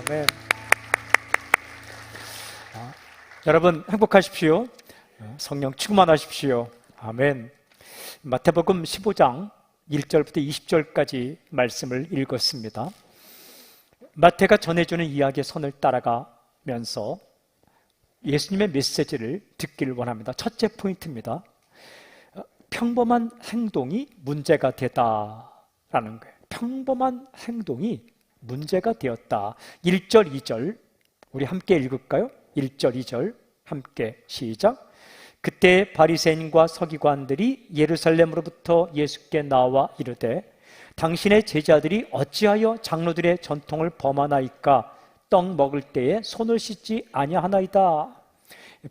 아멘. 여러분 행복하십시오. 성령 충만하십시오. 아멘. 마태복음 15장 1절부터 20절까지 말씀을 읽었습니다. 마태가 전해주는 이야기의 선을 따라가면서 예수님의 메시지를 듣기를 원합니다. 첫째 포인트입니다. 평범한 행동이 문제가 되다라는 거예요. 평범한 행동이 문제가 되었다. 1절, 2절 우리 함께 읽을까요? 1절, 2절 함께 시작. 그때 바리새인과 서기관들이 예루살렘으로부터 예수께 나와 이르되 당신의 제자들이 어찌하여 장로들의 전통을 범하나이까? 떡 먹을 때에 손을 씻지 아니하나이다.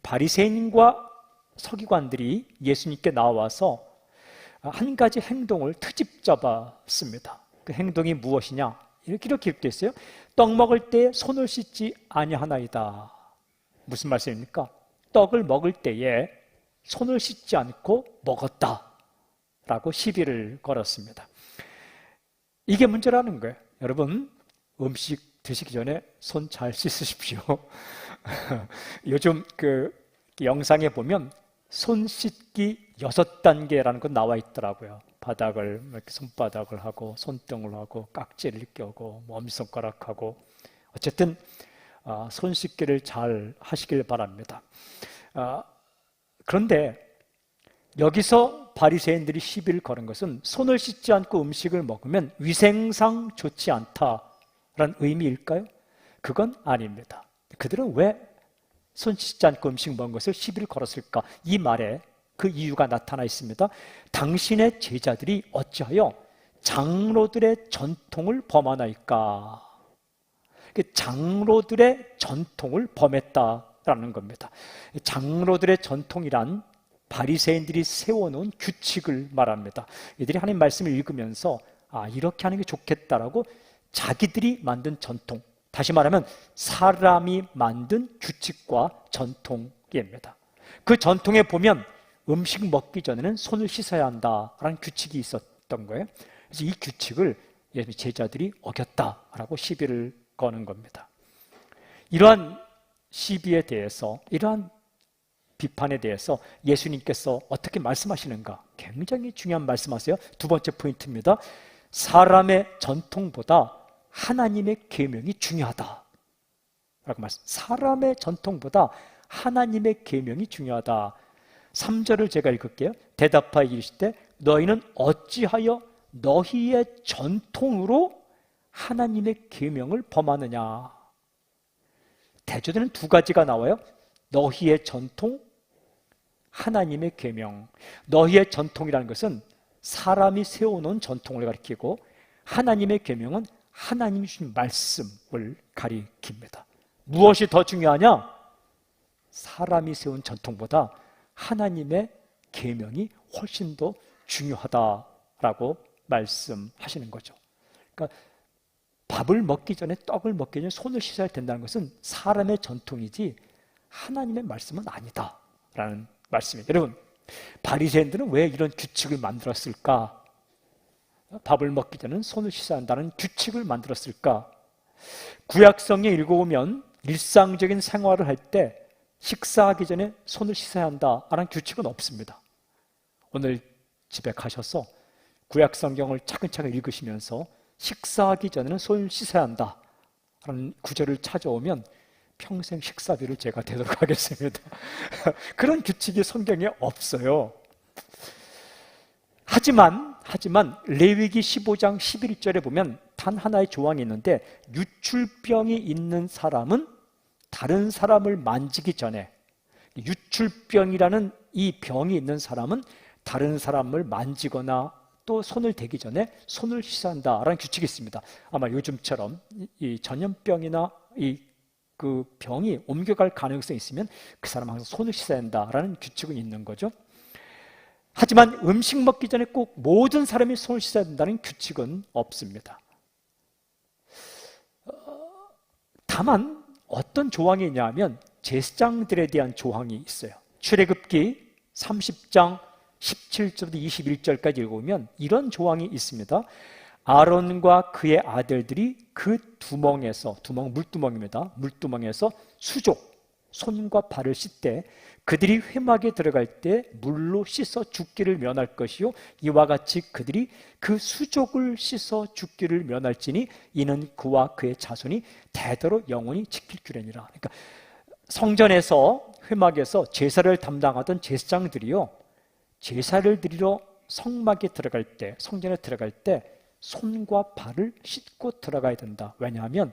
바리새인과 서기관들이 예수님께 나와서 한 가지 행동을 트집 잡았습니다. 그 행동이 무엇이냐? 이렇게 읽겠어요. 떡 먹을 때에 손을 씻지 아니하나이다. 무슨 말씀입니까? 떡을 먹을 때에 손을 씻지 않고 먹었다라고 시비를 걸었습니다. 이게 문제라는 거예요. 여러분, 음식 드시기 전에 손 잘 씻으십시오. 요즘 그 영상에 보면 손 씻기 6단계라는 거 나와 있더라고요. 바닥을 이렇게 손바닥을 하고 손등을 하고 깍지를 껴고 엄지손가락하고 어쨌든 손 씻기를 잘 하시길 바랍니다. 그런데 여기서 바리새인들이 시비를 거는 것은 손을 씻지 않고 음식을 먹으면 위생상 좋지 않다라는 의미일까요? 그건 아닙니다. 그들은 왜 손 씻지 않고 음식 먹은 것을 시비를 걸었을까? 이 말에 그 이유가 나타나 있습니다. 당신의 제자들이 어찌하여 장로들의 전통을 범하나이까? 장로들의 전통을 범했다라는 겁니다. 장로들의 전통이란 바리새인들이 세워놓은 규칙을 말합니다. 이들이 하나님 말씀을 읽으면서 이렇게 하는 게 좋겠다라고 자기들이 만든 전통, 다시 말하면 사람이 만든 규칙과 전통입니다. 그 전통에 보면 음식 먹기 전에는 손을 씻어야 한다라는 규칙이 있었던 거예요. 그래서 이 규칙을 제자들이 어겼다라고 시비를 거는 겁니다. 이러한 시비에 대해서, 이러한 비판에 대해서 예수님께서 어떻게 말씀하시는가? 굉장히 중요한 말씀하세요. 두 번째 포인트입니다. 사람의 전통보다 하나님의 계명이 중요하다 라고 말씀. 사람의 전통보다 하나님의 계명이 중요하다. 3절을 제가 읽을게요. 대답하여 이르시되 너희는 어찌하여 너희의 전통으로 하나님의 계명을 범하느냐. 대조되는 두 가지가 나와요. 너희의 전통, 하나님의 계명. 너희의 전통이라는 것은 사람이 세워놓은 전통을 가리키고 하나님의 계명은 하나님이 주신 말씀을 가리킵니다. 무엇이 더 중요하냐? 사람이 세운 전통보다 하나님의 계명이 훨씬 더 중요하다라고 말씀하시는 거죠. 그러니까 밥을 먹기 전에, 떡을 먹기 전에 손을 씻어야 된다는 것은 사람의 전통이지 하나님의 말씀은 아니다라는 말씀이에요. 여러분, 바리새인들은 왜 이런 규칙을 만들었을까? 밥을 먹기 전에는 손을 씻어야 한다는 규칙을 만들었을까? 구약성에 읽어보면 일상적인 생활을 할 때 식사하기 전에 손을 씻어야 한다라는 규칙은 없습니다. 오늘 집에 가셔서 구약성경을 차근차근 읽으시면서 식사하기 전에는 손을 씻어야 한다라는 구절을 찾아오면 평생 식사비를 제가 대도록 하겠습니다. 그런 규칙이 성경에 없어요. 하지만 레위기 15장 11절에 보면 단 하나의 조항이 있는데 유출병이 있는 사람은 다른 사람을 만지기 전에, 유출병이라는 이 병이 있는 사람은 다른 사람을 만지거나 또 손을 대기 전에 손을 씻어야 한다라는 규칙이 있습니다. 아마 요즘처럼 이 전염병이나 그 병이 옮겨갈 가능성이 있으면 그 사람 항상 손을 씻어야 한다라는 규칙은 있는 거죠. 하지만 음식 먹기 전에 꼭 모든 사람이 손을 씻어야 된다는 규칙은 없습니다. 다만 어떤 조항이 있냐면 제사장들에 대한 조항이 있어요. 출애굽기 30장 17절부터 21절까지 읽으면 이런 조항이 있습니다. 아론과 그의 아들들이 그 두멍에서, 두멍 물두멍입니다. 물두멍에서 수족, 손과 발을 씻되 그들이 회막에 들어갈 때 물로 씻어 죽기를 면할 것이요 이와 같이 그들이 그 수족을 씻어 죽기를 면할지니 이는 그와 그의 자손이 대대로 영원히 지킬 줄이니라. 그러니까 성전에서, 회막에서 제사를 담당하던 제사장들이요, 제사를 드리러 성막에 들어갈 때, 성전에 들어갈 때 손과 발을 씻고 들어가야 된다. 왜냐하면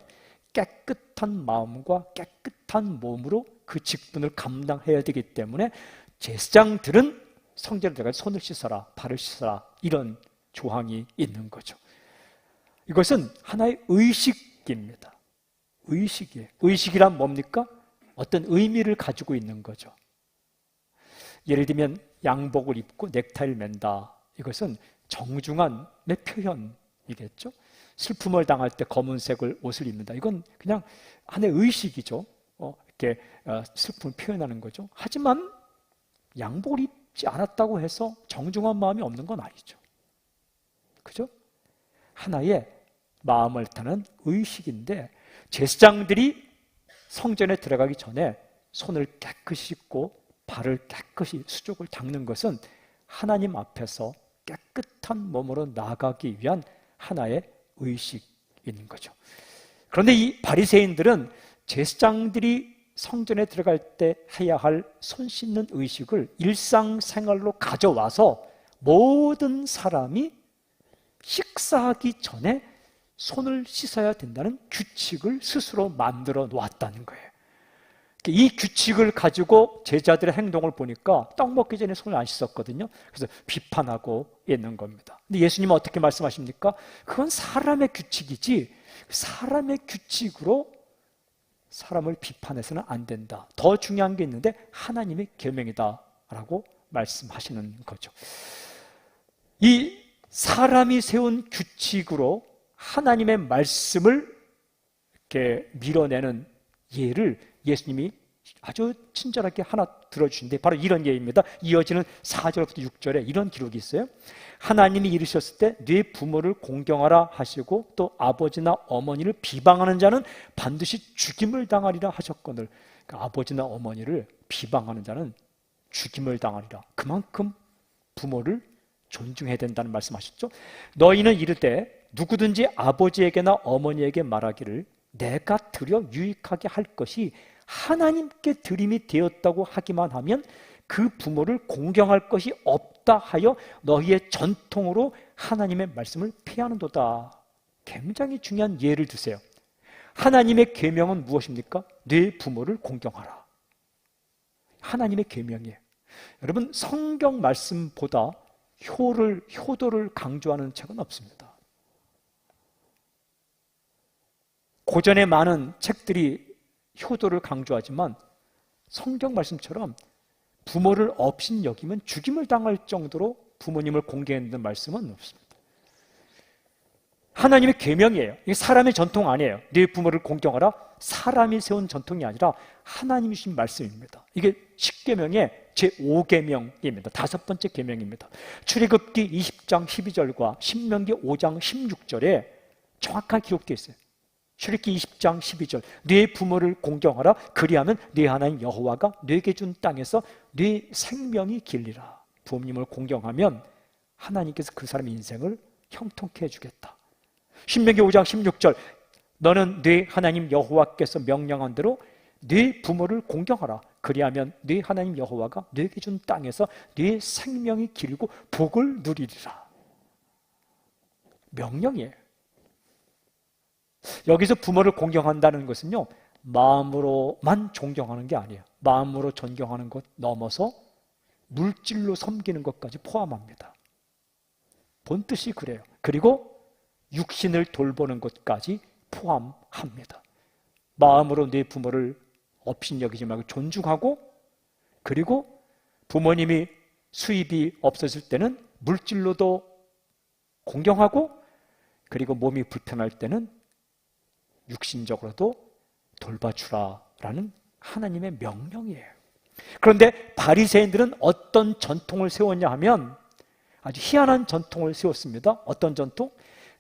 깨끗한 마음과 깨끗한 몸으로 그 직분을 감당해야 되기 때문에 제사장들은 성전에 들어갈 때 손을 씻어라, 발을 씻어라, 이런 조항이 있는 거죠. 이것은 하나의 의식입니다. 의식이에요. 의식이란 뭡니까? 어떤 의미를 가지고 있는 거죠. 예를 들면 양복을 입고 넥타이를 맨다. 이것은 정중함의 표현이겠죠. 슬픔을 당할 때 검은색을 옷을 입는다. 이건 그냥 하나의 의식이죠. 이렇게 슬픔을 표현하는 거죠. 하지만 양복을 입지 않았다고 해서 정중한 마음이 없는 건 아니죠. 그죠? 하나의 마음을 타는 의식인데, 제사장들이 성전에 들어가기 전에 손을 깨끗이 씻고 발을 깨끗이 수족을 닦는 것은 하나님 앞에서 깨끗한 몸으로 나아가기 위한 하나의 의식인 거죠. 그런데 이 바리새인들은 제사장들이 성전에 들어갈 때 해야 할 손 씻는 의식을 일상생활로 가져와서 모든 사람이 식사하기 전에 손을 씻어야 된다는 규칙을 스스로 만들어 놓았다는 거예요. 이 규칙을 가지고 제자들의 행동을 보니까 떡 먹기 전에 손을 안 씻었거든요. 그래서 비판하고 있는 겁니다. 근데 예수님은 어떻게 말씀하십니까? 그건 사람의 규칙이지 사람의 규칙으로 사람을 비판해서는 안 된다. 더 중요한 게 있는데 하나님의 계명이다라고 말씀하시는 거죠. 이 사람이 세운 규칙으로 하나님의 말씀을 이렇게 밀어내는 예를 예수님이 아주 친절하게 하나 들어주신데 바로 이런 예입니다. 이어지는 4절부터 6절에 이런 기록이 있어요. 하나님이 이르셨을 때 네 부모를 공경하라 하시고 또 아버지나 어머니를 비방하는 자는 반드시 죽임을 당하리라 하셨거늘. 그러니까 아버지나 어머니를 비방하는 자는 죽임을 당하리라. 그만큼 부모를 존중해야 된다는 말씀하셨죠. 너희는 이르되 누구든지 아버지에게나 어머니에게 말하기를 내가 드려 유익하게 할 것이 하나님께 드림이 되었다고 하기만 하면 그 부모를 공경할 것이 없다 하여 너희의 전통으로 하나님의 말씀을 피하는도다. 굉장히 중요한 예를 드세요. 하나님의 계명은 무엇입니까? 네 부모를 공경하라. 하나님의 계명이에요. 여러분, 성경 말씀보다 효도를 강조하는 책은 없습니다. 고전의 많은 책들이 효도를 강조하지만 성경 말씀처럼 부모를 업신여기면 죽임을 당할 정도로 부모님을 공경하는 말씀은 없습니다. 하나님의 계명이에요. 이게 사람의 전통 아니에요. 네 부모를 공경하라. 사람이 세운 전통이 아니라 하나님이 주신 말씀입니다. 이게 십계명의 제5계명입니다. 5번째 계명입니다. 출애굽기 20장 12절과 신명기 5장 16절에 정확하게 기록되어 있어요. 출애굽기 20장 12절 네 부모를 공경하라. 그리하면 네 하나님 여호와가 네게 준 땅에서 네 생명이 길리라. 부모님을 공경하면 하나님께서 그 사람의 인생을 형통케 해주겠다. 신명기 5장 16절 너는 네 하나님 여호와께서 명령한 대로 네 부모를 공경하라. 그리하면 네 하나님 여호와가 네게 준 땅에서 네 생명이 길고 복을 누리리라. 명령이에요. 여기서 부모를 공경한다는 것은요, 마음으로만 존경하는 게 아니에요. 마음으로 존경하는 것 넘어서 물질로 섬기는 것까지 포함합니다. 본뜻이 그래요. 그리고 육신을 돌보는 것까지 포함합니다. 마음으로 내 부모를 업신여기지 말고 존중하고, 그리고 부모님이 수입이 없어질 때는 물질로도 공경하고, 그리고 몸이 불편할 때는 육신적으로도 돌봐주라라는 하나님의 명령이에요. 그런데 바리새인들은 어떤 전통을 세웠냐 하면 아주 희한한 전통을 세웠습니다. 어떤 전통?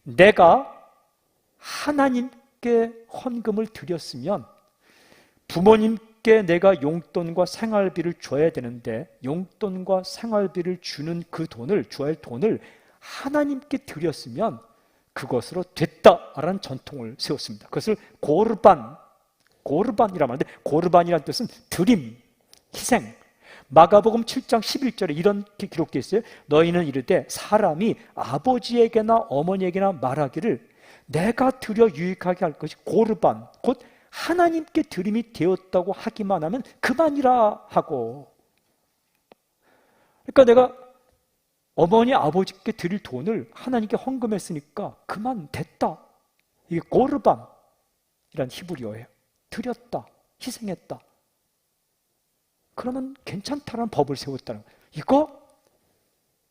내가 하나님께 헌금을 드렸으면 부모님께 내가 용돈과 생활비를 줘야 되는데 용돈과 생활비를 주는 그 돈을, 줘야 할 돈을 하나님께 드렸으면 그것으로 됐다라는 전통을 세웠습니다. 그것을 고르반이라고 하는데, 고르반이라는 뜻은 드림, 희생. 마가복음 7장 11절에 이렇게 기록되어 있어요. 너희는 이르되 사람이 아버지에게나 어머니에게나 말하기를 내가 드려 유익하게 할 것이 고르반, 곧 하나님께 드림이 되었다고 하기만 하면 그만이라 하고. 그러니까 내가 어머니 아버지께 드릴 돈을 하나님께 헌금했으니까 그만 됐다. 이게 고르반이란 히브리어예요. 드렸다, 희생했다. 그러면 괜찮다라는 법을 세웠다는 거예요. 이거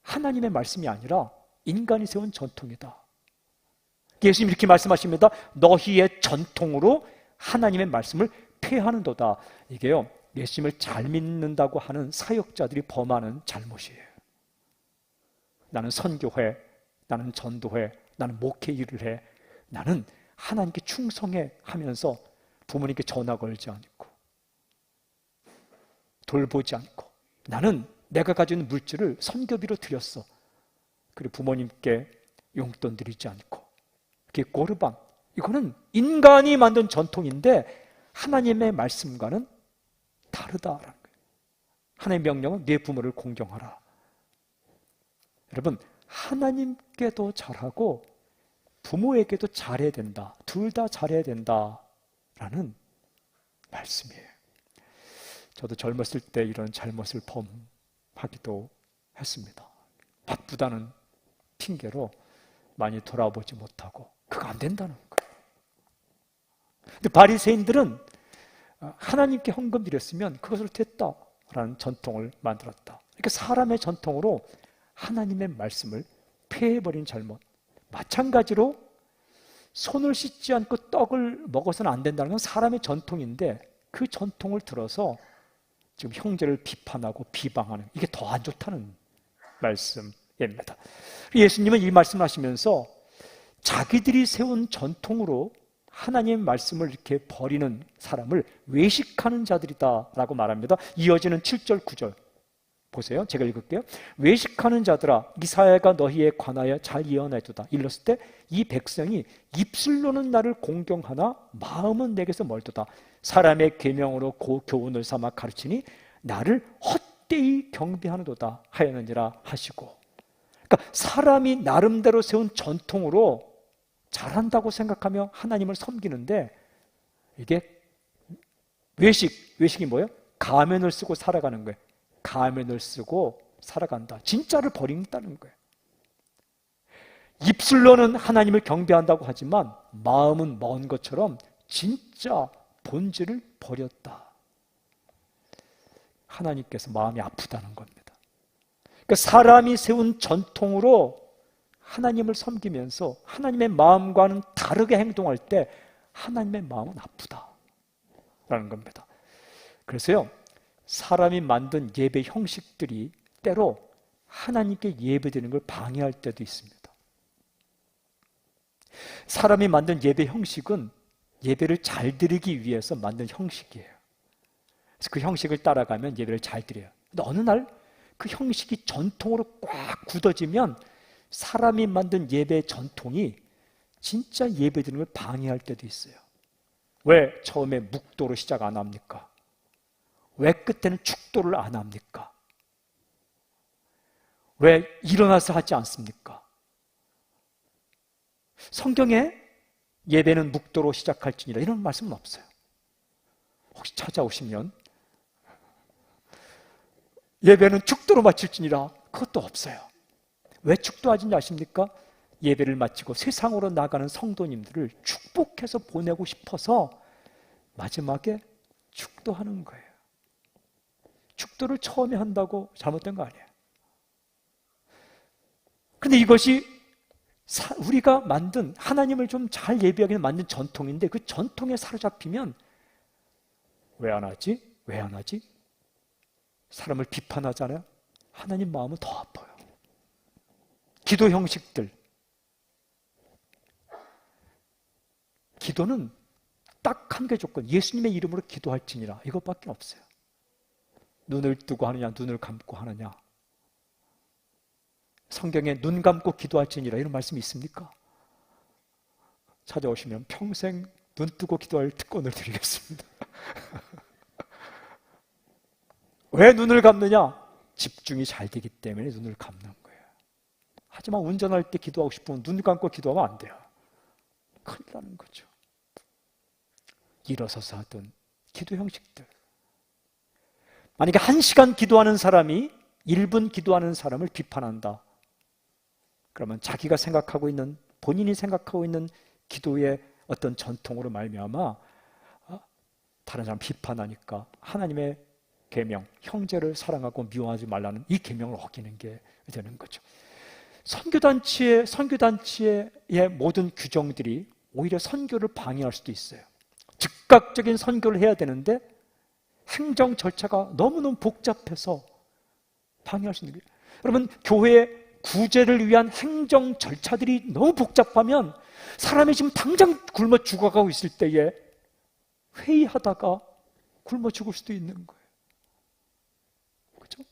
하나님의 말씀이 아니라 인간이 세운 전통이다. 예수님이 이렇게 말씀하십니다. 너희의 전통으로 하나님의 말씀을 폐하는도다. 이게요, 예수님을 잘 믿는다고 하는 사역자들이 범하는 잘못이에요. 나는 선교회, 나는 전도회, 나는 목회 일을 해, 나는 하나님께 충성해 하면서 부모님께 전화 걸지 않고 돌보지 않고, 나는 내가 가지고 있는 물질을 선교비로 드렸어. 그리고 부모님께 용돈 드리지 않고. 그게 고르반. 이거는 인간이 만든 전통인데 하나님의 말씀과는 다르다라는 거예요. 하나님의 명령은 네 부모를 공경하라. 여러분, 하나님께도 잘하고 부모에게도 잘해야 된다. 둘 다 잘해야 된다라는 말씀이에요. 저도 젊었을 때 이런 잘못을 범하기도 했습니다. 바쁘다는 핑계로 많이 돌아보지 못하고, 그거 안 된다는 거예요. 근데 바리새인들은 하나님께 헌금 드렸으면 그것으로 됐다라는 전통을 만들었다. 그러니까 사람의 전통으로 하나님의 말씀을 폐해버린 잘못. 마찬가지로 손을 씻지 않고 떡을 먹어서는 안 된다는 건 사람의 전통인데 그 전통을 들어서 지금 형제를 비판하고 비방하는, 이게 더 안 좋다는 말씀입니다. 예수님은 이 말씀을 하시면서 자기들이 세운 전통으로 하나님의 말씀을 이렇게 버리는 사람을 외식하는 자들이다라고 말합니다. 이어지는 7절 9절 보세요. 제가 읽을게요. 외식하는 자들아, 이사야가 너희에 관하여 잘 예언하였도다. 일렀을 때 이 백성이 입술로는 나를 공경하나 마음은 내게서 멀도다. 사람의 계명으로 교훈을 삼아 가르치니 나를 헛되이 경배하는도다 하였느니라 하시고. 그러니까 사람이 나름대로 세운 전통으로 잘한다고 생각하며 하나님을 섬기는데, 이게 외식이 뭐예요? 가면을 쓰고 살아가는 거예요. 가면을 쓰고 살아간다. 진짜를 버린다는 거예요. 입술로는 하나님을 경배한다고 하지만 마음은 먼 것처럼 진짜 본질을 버렸다. 하나님께서 마음이 아프다는 겁니다. 그러니까 사람이 세운 전통으로 하나님을 섬기면서 하나님의 마음과는 다르게 행동할 때 하나님의 마음은 아프다라는 겁니다. 그래서요, 사람이 만든 예배 형식들이 때로 하나님께 예배드리는 걸 방해할 때도 있습니다. 사람이 만든 예배 형식은 예배를 잘 드리기 위해서 만든 형식이에요. 그래서 그 형식을 따라가면 예배를 잘 드려요. 근데 어느 날 그 형식이 전통으로 꽉 굳어지면 사람이 만든 예배 전통이 진짜 예배 드리는 걸 방해할 때도 있어요. 왜 처음에 묵도로 시작 안 합니까? 왜 끝에는 축도를 안 합니까? 왜 일어나서 하지 않습니까? 성경에 예배는 묵도로 시작할지니라 이런 말씀은 없어요. 혹시 찾아오시면 예배는 축도로 마칠지니라 그것도 없어요. 왜 축도하는지 아십니까? 예배를 마치고 세상으로 나가는 성도님들을 축복해서 보내고 싶어서 마지막에 축도하는 거예요. 축도를 처음에 한다고 잘못된 거 아니에요. 그런데 이것이 우리가 만든, 하나님을 좀 잘 예배하기 위해 만든 전통인데 그 전통에 사로잡히면 왜 안 하지? 왜 안 하지? 사람을 비판하잖아요. 하나님 마음은 더 아파요. 기도 형식들, 기도는 딱 한 개 조건, 예수님의 이름으로 기도할지니라, 이것밖에 없어요. 눈을 뜨고 하느냐, 눈을 감고 하느냐. 성경에 눈 감고 기도할지니라 이런 말씀이 있습니까? 찾아오시면 평생 눈 뜨고 기도할 특권을 드리겠습니다. 왜 눈을 감느냐? 집중이 잘 되기 때문에 눈을 감는 거예요. 하지만 운전할 때 기도하고 싶으면 눈 감고 기도하면 안 돼요. 큰일 나는 거죠. 일어서서 하던 기도 형식들. 만약에 1시간 기도하는 사람이 1분 기도하는 사람을 비판한다. 그러면 자기가 생각하고 있는, 본인이 생각하고 있는 기도의 어떤 전통으로 말미암아 다른 사람 비판하니까 하나님의 계명, 형제를 사랑하고 미워하지 말라는 이 계명을 어기는 게 되는 거죠. 선교단체의 모든 규정들이 오히려 선교를 방해할 수도 있어요. 즉각적인 선교를 해야 되는데 행정 절차가 너무너무 복잡해서 방해할 수 있는 거예요. 여러분, 교회 구제를 위한 행정 절차들이 너무 복잡하면 사람이 지금 당장 굶어 죽어가고 있을 때에 회의하다가 굶어 죽을 수도 있는 거예요. 그렇죠?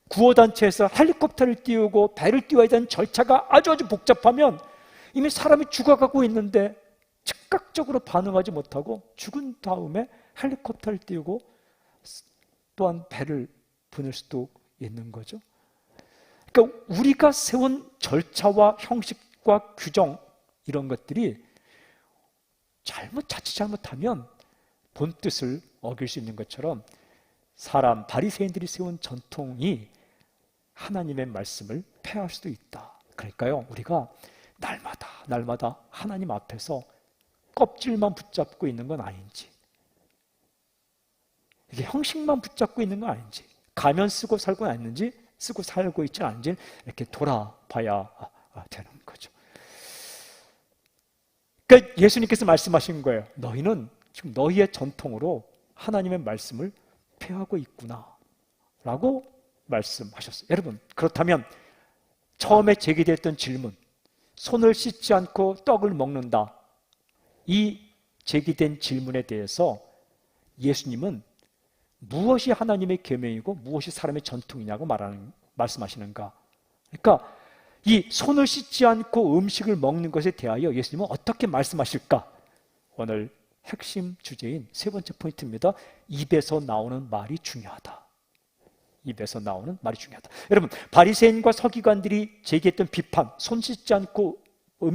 구호단체에서 헬리콥터를 띄우고 배를 띄워야 되는 절차가 아주 복잡하면 이미 사람이 죽어가고 있는데 즉각적으로 반응하지 못하고 죽은 다음에 헬리콥터를 띄우고 또한 배를 보낼 수도 있는 거죠. 그러니까 우리가 세운 절차와 형식과 규정, 이런 것들이 자칫 잘못하면 본뜻을 어길 수 있는 것처럼 바리새인들이 세운 전통이 하나님의 말씀을 폐할 수도 있다. 그러니까요, 우리가 날마다 하나님 앞에서 껍질만 붙잡고 있는 건 아닌지, 이게 형식만 붙잡고 있는 건 아닌지, 가면 쓰고 살고 있는지, 쓰고 살고 있지 않은지 이렇게 돌아봐야 되는 거죠. 그러니까 예수님께서 말씀하신 거예요. 너희는 지금 너희의 전통으로 하나님의 말씀을 폐하고 있구나 라고 말씀하셨어요. 여러분, 그렇다면 처음에 제기됐던 질문, 손을 씻지 않고 떡을 먹는다, 이 제기된 질문에 대해서 예수님은 무엇이 하나님의 계명이고 무엇이 사람의 전통이냐고 말씀하시는가? 그러니까 이 손을 씻지 않고 음식을 먹는 것에 대하여 예수님은 어떻게 말씀하실까? 오늘 핵심 주제인 세 번째 포인트입니다. 입에서 나오는 말이 중요하다. 입에서 나오는 말이 중요하다. 여러분, 바리새인과 서기관들이 제기했던 비판, 손 씻지 않고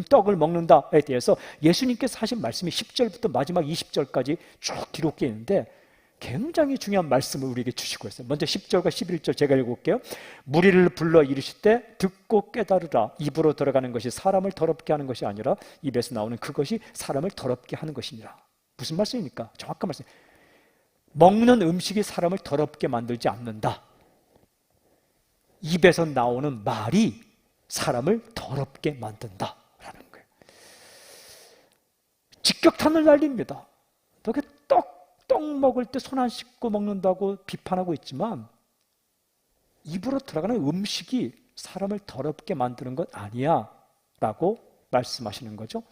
떡을 먹는다에 대해서 예수님께서 하신 말씀이 10절부터 마지막 20절까지 쭉 기록되어 있는데 굉장히 중요한 말씀을 우리에게 주시고 있어요. 먼저 10절과 11절 제가 읽어볼게요. 무리를 불러 이르시되 듣고 깨달으라. 입으로 들어가는 것이 사람을 더럽게 하는 것이 아니라 입에서 나오는 그것이 사람을 더럽게 하는 것이니라. 무슨 말씀입니까? 정확한 말씀. 먹는 음식이 사람을 더럽게 만들지 않는다. 입에서 나오는 말이 사람을 더럽게 만든다라는 거예요. 직격탄을 날립니다. 너게 떡 먹을 때 손 안 씻고 먹는다고 비판하고 있지만 입으로 들어가는 음식이 사람을 더럽게 만드는 것 아니야 라고 말씀하시는 거죠.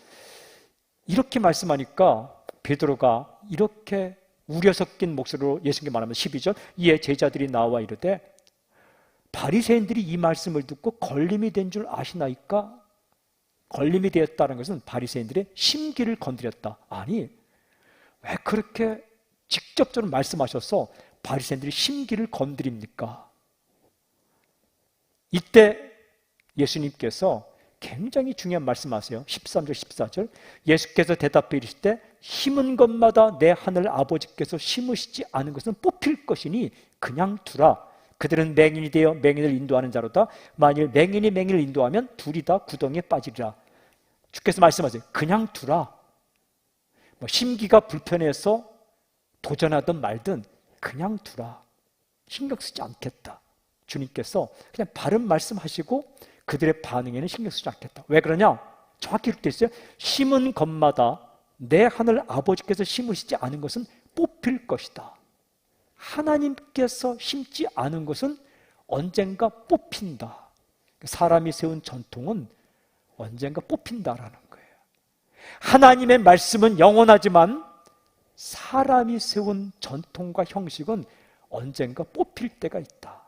이렇게 말씀하니까 베드로가 이렇게 우려 섞인 목소리로 예수님께 말하면 12절, 이에 제자들이 나와 이르되 바리새인들이 이 말씀을 듣고 걸림이 된 줄 아시나이까? 걸림이 되었다는 것은 바리새인들의 심기를 건드렸다. 아니, 왜 그렇게 직접적으로 말씀하셔서 바리새인들이 심기를 건드립니까? 이때 예수님께서 굉장히 중요한 말씀하세요. 13절 14절 예수께서 대답해 이르시되 심은 것마다 내 하늘 아버지께서 심으시지 않은 것은 뽑힐 것이니 그냥 두라. 그들은 맹인이 되어 맹인을 인도하는 자로다. 만일 맹인이 맹인을 인도하면 둘이 다 구덩이에 빠지리라. 주께서 말씀하세요. 그냥 두라. 심기가 불편해서 도전하든 말든 그냥 두라. 신경 쓰지 않겠다. 주님께서 그냥 바른 말씀하시고 그들의 반응에는 신경 쓰지 않겠다. 왜 그러냐? 정확히 이렇게 되어 있어요. 심은 것마다 내 하늘 아버지께서 심으시지 않은 것은 뽑힐 것이다. 하나님께서 심지 않은 것은 언젠가 뽑힌다. 사람이 세운 전통은 언젠가 뽑힌다라는 거예요. 하나님의 말씀은 영원하지만 사람이 세운 전통과 형식은 언젠가 뽑힐 때가 있다.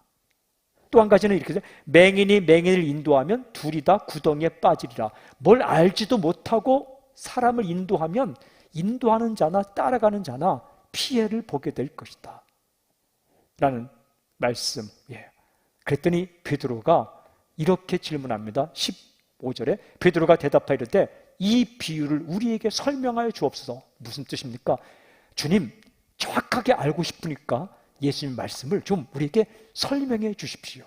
또 한 가지는 이렇게 해서 맹인이 맹인을 인도하면 둘이 다 구덩이에 빠지리라. 뭘 알지도 못하고 사람을 인도하면 인도하는 자나 따라가는 자나 피해를 보게 될 것이다 라는 말씀이에요. 그랬더니 베드로가 이렇게 질문합니다. 15절에 베드로가 대답하여 이르되 이 비유를 우리에게 설명하여 주옵소서. 무슨 뜻입니까? 주님, 정확하게 알고 싶으니까 예수님 말씀을 좀 우리에게 설명해 주십시오.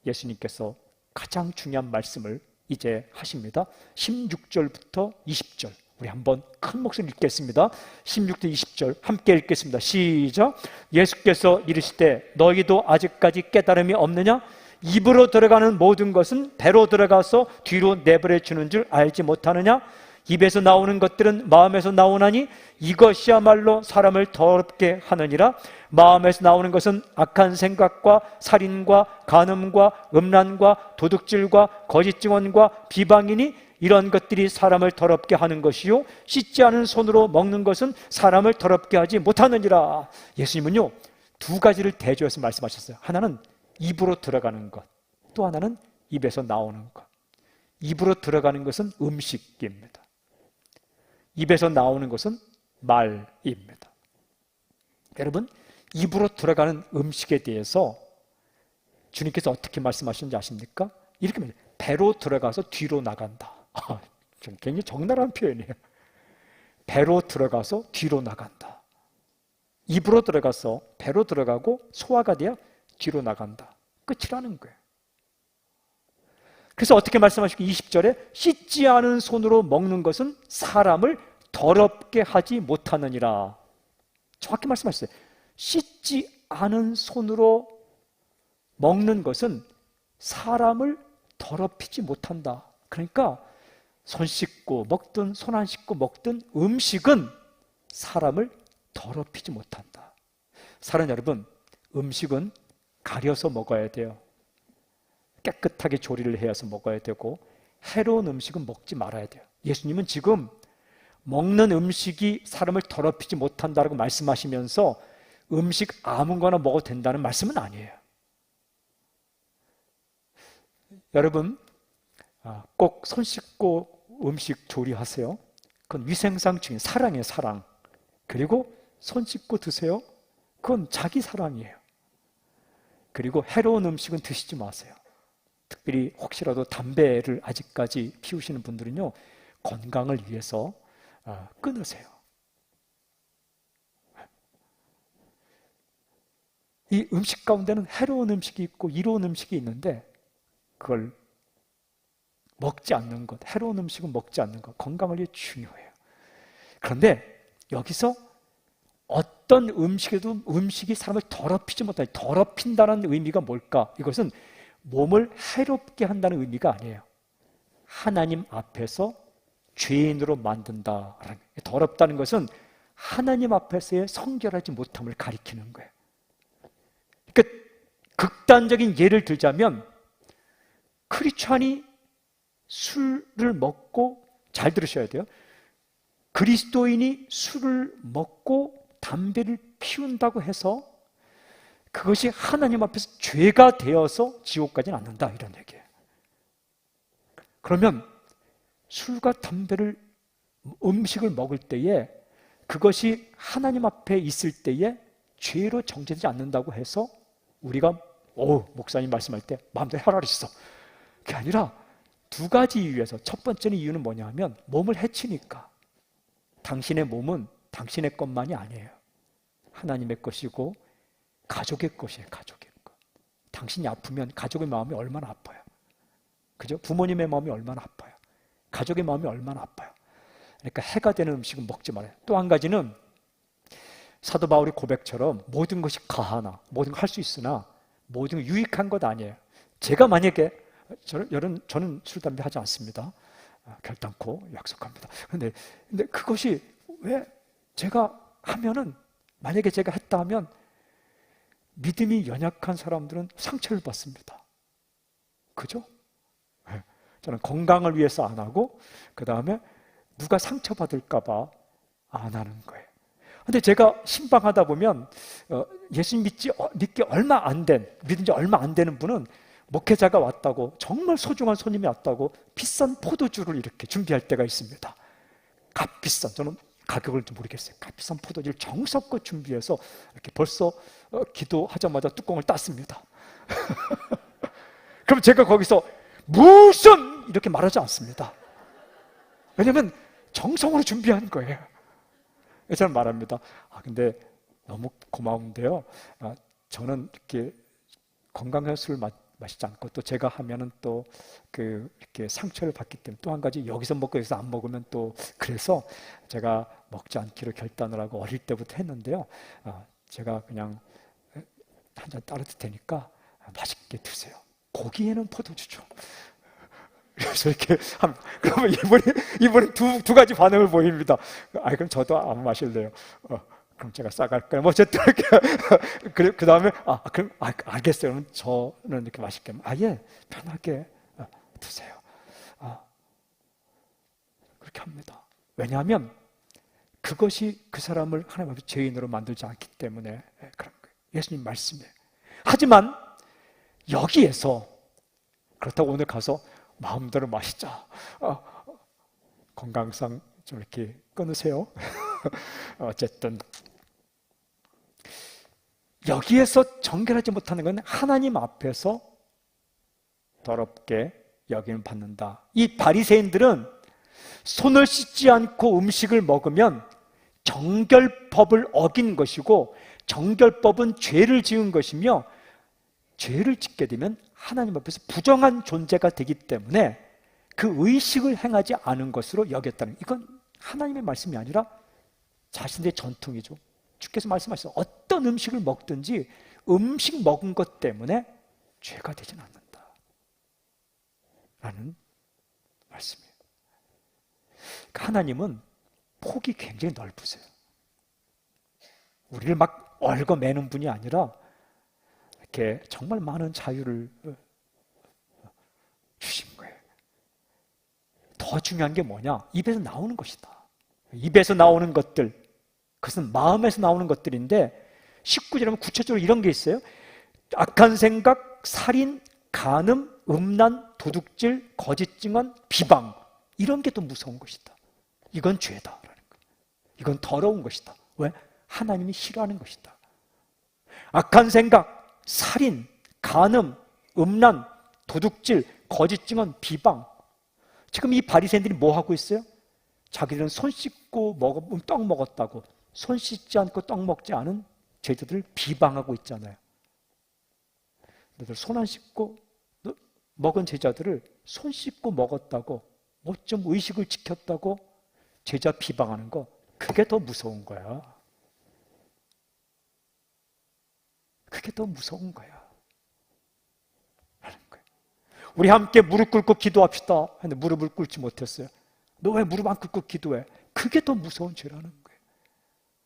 예수님께서 가장 중요한 말씀을 이제 하십니다. 16절부터 20절 우리 한번 큰 목소리 읽겠습니다. 16절 20절 함께 읽겠습니다. 시작. 예수께서 이르시되 너희도 아직까지 깨달음이 없느냐? 입으로 들어가는 모든 것은 배로 들어가서 뒤로 내버려 주는 줄 알지 못하느냐? 입에서 나오는 것들은 마음에서 나오나니 이것이야말로 사람을 더럽게 하느니라. 마음에서 나오는 것은 악한 생각과 살인과 간음과 음란과 도둑질과 거짓 증언과 비방이니 이런 것들이 사람을 더럽게 하는 것이요 씻지 않은 손으로 먹는 것은 사람을 더럽게 하지 못하느니라. 예수님은요 두 가지를 대조해서 말씀하셨어요. 하나는 입으로 들어가는 것, 또 하나는 입에서 나오는 것. 입으로 들어가는 것은 음식입니다. 입에서 나오는 것은 말입니다. 여러분, 입으로 들어가는 음식에 대해서 주님께서 어떻게 말씀하시는지 아십니까? 이렇게 말해요. 배로 들어가서 뒤로 나간다. 굉장히 적나라한 표현이에요. 배로 들어가서 뒤로 나간다. 입으로 들어가서 배로 들어가고 소화가 돼야 뒤로 나간다. 끝이라는 거예요. 그래서 어떻게 말씀하시고 20절에 씻지 않은 손으로 먹는 것은 사람을 더럽게 하지 못하느니라. 정확히 말씀하셨어요. 씻지 않은 손으로 먹는 것은 사람을 더럽히지 못한다. 그러니까 손 씻고 먹든 손 안 씻고 먹든 음식은 사람을 더럽히지 못한다. 사랑 여러분, 음식은 가려서 먹어야 돼요. 깨끗하게 조리를 해서 먹어야 되고 해로운 음식은 먹지 말아야 돼요. 예수님은 지금 먹는 음식이 사람을 더럽히지 못한다고 말씀하시면서 음식 아무거나 먹어도 된다는 말씀은 아니에요. 여러분 꼭 손 씻고 음식 조리하세요. 그건 위생상 중요해요. 사랑이에요, 사랑. 그리고 손 씻고 드세요. 그건 자기 사랑이에요. 그리고 해로운 음식은 드시지 마세요. 특별히 혹시라도 담배를 아직까지 피우시는 분들은요 건강을 위해서 끊으세요. 이 음식 가운데는 해로운 음식이 있고 이로운 음식이 있는데 그걸 먹지 않는 것, 해로운 음식은 먹지 않는 것, 건강을 위해 중요해요. 그런데 여기서 어떤 음식에도 음식이 사람을 더럽히지 못하니, 더럽힌다는 의미가 뭘까? 이것은 몸을 해롭게 한다는 의미가 아니에요. 하나님 앞에서 죄인으로 만든다라는, 더럽다는 것은 하나님 앞에서의 성결하지 못함을 가리키는 거예요. 그러니까 극단적인 예를 들자면 크리스찬이 술을 먹고, 잘 들으셔야 돼요. 그리스도인이 술을 먹고 담배를 피운다고 해서 그것이 하나님 앞에서 죄가 되어서 지옥 가지는 않는다, 이런 얘기예요. 그러면 술과 담배를, 음식을 먹을 때에 그것이 하나님 앞에 있을 때에 죄로 정죄되지 않는다고 해서 우리가 목사님 말씀할 때 마음대로 하라 그랬어. 그게 아니라 두 가지 이유에서, 첫 번째는 이유는 뭐냐 하면 몸을 해치니까. 당신의 몸은 당신의 것만이 아니에요. 하나님의 것이고 가족의 것이에요. 가족의 것. 당신이 아프면 가족의 마음이 얼마나 아파요. 그죠? 부모님의 마음이 얼마나 아파요. 가족의 마음이 얼마나 아파요. 그러니까 해가 되는 음식은 먹지 말아요. 또 한 가지는 사도 바울의 고백처럼 모든 것이 가하나, 모든 걸 할 수 있으나 모든 걸 유익한 것 아니에요. 제가 만약에, 저는 술, 담배 하지 않습니다. 결단코 약속합니다. 근데 그것이 왜 제가 하면은, 만약에 제가 했다 하면 믿음이 연약한 사람들은 상처를 받습니다. 그죠? 저는 건강을 위해서 안 하고, 그 다음에 누가 상처받을까 봐 안 하는 거예요. 근데 제가 신방하다 보면 예수님 믿기 얼마 안 된, 믿은 지 얼마 안 되는 분은 목회자가 왔다고, 정말 소중한 손님이 왔다고 비싼 포도주를 이렇게 준비할 때가 있습니다. 값비싼, 저는 가격을 좀 모르겠어요. 값비싼 포도주를 정성껏 준비해서 이렇게 벌써 기도하자마자 뚜껑을 땄습니다. 그럼 제가 거기서 무슨 이렇게 말하지 않습니다. 왜냐하면 정성으로 준비한 거예요. 저는 말합니다. 근데 너무 고마운데요. 저는 이렇게 건강한 술을 마시지 않고, 또 제가 하면은 또 이렇게 상처를 받기 때문에, 또 한 가지 여기서 먹고 여기서 안 먹으면 또, 그래서 제가 먹지 않기로 결단을 하고 어릴 때부터 했는데요. 제가 그냥 한 잔 따를 테니까 맛있게 드세요. 고기에는 포도주죠. 그래서 이렇게 그러면 이분이 두 가지 반응을 보입니다. 그럼 저도 안 마실래요. 그럼 제가 싸갈까요? 어쨌든 이렇게 그 다음에 그럼 알겠어요. 그럼 저는 이렇게 맛있게 예, 편하게 드세요. 그렇게 합니다. 왜냐하면 그것이 그 사람을 하나님 앞에 죄인으로 만들지 않기 때문에 그런 거예요. 예수님 말씀에. 하지만 여기에서, 그렇다고 오늘 가서 마음대로 마시자, 건강상 좀 이렇게 끊으세요. 어쨌든 여기에서 정결하지 못하는 건 하나님 앞에서 더럽게 여김을 받는다. 이 바리새인들은 손을 씻지 않고 음식을 먹으면 정결법을 어긴 것이고, 정결법은 죄를 지은 것이며, 죄를 짓게 되면 하나님 앞에서 부정한 존재가 되기 때문에 그 의식을 행하지 않은 것으로 여겼다는, 이건 하나님의 말씀이 아니라 자신의 전통이죠. 주께서 말씀하셨어요. 어떤 음식을 먹든지 음식 먹은 것 때문에 죄가 되진 않는다 라는 말씀이에요. 하나님은 폭이 굉장히 넓으세요. 우리를 막 얽어매는 분이 아니라 이렇게 정말 많은 자유를 주신 거예요. 더 중요한 게 뭐냐? 입에서 나오는 것이다. 입에서 나오는 것들, 그것은 마음에서 나오는 것들인데, 19절에 보면 구체적으로 이런 게 있어요. 악한 생각, 살인, 간음, 음란, 도둑질, 거짓 증언, 비방, 이런 게 더 무서운 것이다. 이건 죄다라는 거예요. 이건 더러운 것이다. 왜? 하나님이 싫어하는 것이다. 악한 생각, 살인, 간음, 음란, 도둑질, 거짓 증언, 비방. 지금 이 바리새인들이 뭐 하고 있어요? 자기들은 손 씻고 떡 먹었다고 손 씻지 않고 떡 먹지 않은 제자들을 비방하고 있잖아요. 너희들 손 안 씻고 먹은 제자들을 손 씻고 먹었다고, 어쩜 의식을 지켰다고 제자 비방하는 거, 그게 더 무서운 거야. 그게 더 무서운 거야. 하는 거예요. 우리 함께 무릎 꿇고 기도합시다. 근데 무릎을 꿇지 못했어요. 너 왜 무릎 안 꿇고 기도해? 그게 더 무서운 죄라는 거예요.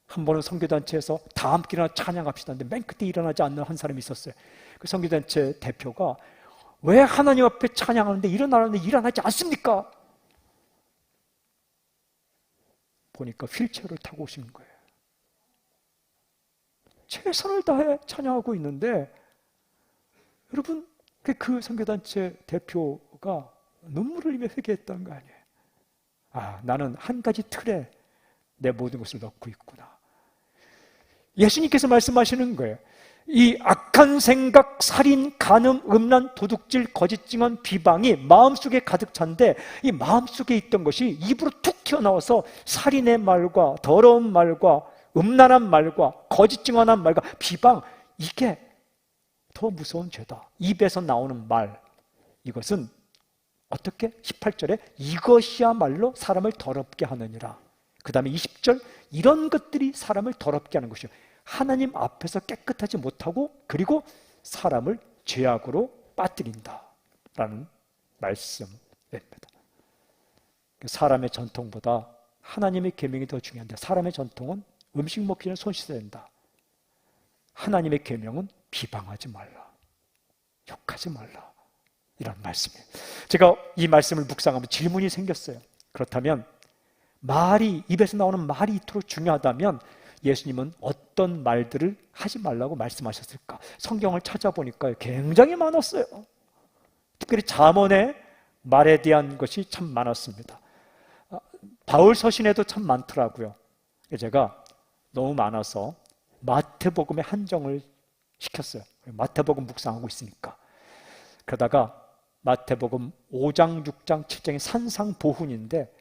한 번은 선교단체에서 다 함께 일어나 찬양합시다. 근데 맨 그때 일어나지 않는 한 사람이 있었어요. 그 선교단체 대표가 왜 하나님 앞에 찬양하는데 일어나는데 일어나지 않습니까? 보니까 휠체어를 타고 오시는 거예요. 최선을 다해 찬양하고 있는데, 여러분, 그 선교단체 대표가 눈물을 흘리며 회개했던 거 아니에요. 나는 한 가지 틀에 내 모든 것을 넣고 있구나. 예수님께서 말씀하시는 거예요. 이 악한 생각, 살인, 간음, 음란, 도둑질, 거짓 증언, 비방이 마음속에 가득 찬데, 이 마음속에 있던 것이 입으로 툭 튀어나와서 살인의 말과 더러운 말과 음란한 말과 거짓 증언한 말과 비방, 이게 더 무서운 죄다. 입에서 나오는 말, 이것은 어떻게? 18절에 이것이야말로 사람을 더럽게 하느니라. 그 다음에 20절, 이런 것들이 사람을 더럽게 하는 것이요, 하나님 앞에서 깨끗하지 못하고 그리고 사람을 죄악으로 빠뜨린다 라는 말씀입니다. 사람의 전통보다 하나님의 계명이 더 중요한데, 사람의 전통은 음식 먹기 전에 손 씻어야 된다. 하나님의 계명은 비방하지 말라, 욕하지 말라, 이런 말씀이에요. 제가 이 말씀을 묵상하면 질문이 생겼어요. 그렇다면 말이, 입에서 나오는 말이 이토록 중요하다면 예수님은 어떤 말들을 하지 말라고 말씀하셨을까? 성경을 찾아보니까 굉장히 많았어요. 특별히 잠언의 말에 대한 것이 참 많았습니다. 바울 서신에도 참 많더라고요. 제가 너무 많아서 마태복음에 한정을 시켰어요. 마태복음 묵상하고 있으니까. 그러다가 마태복음 5장, 6장, 7장이 산상보훈인데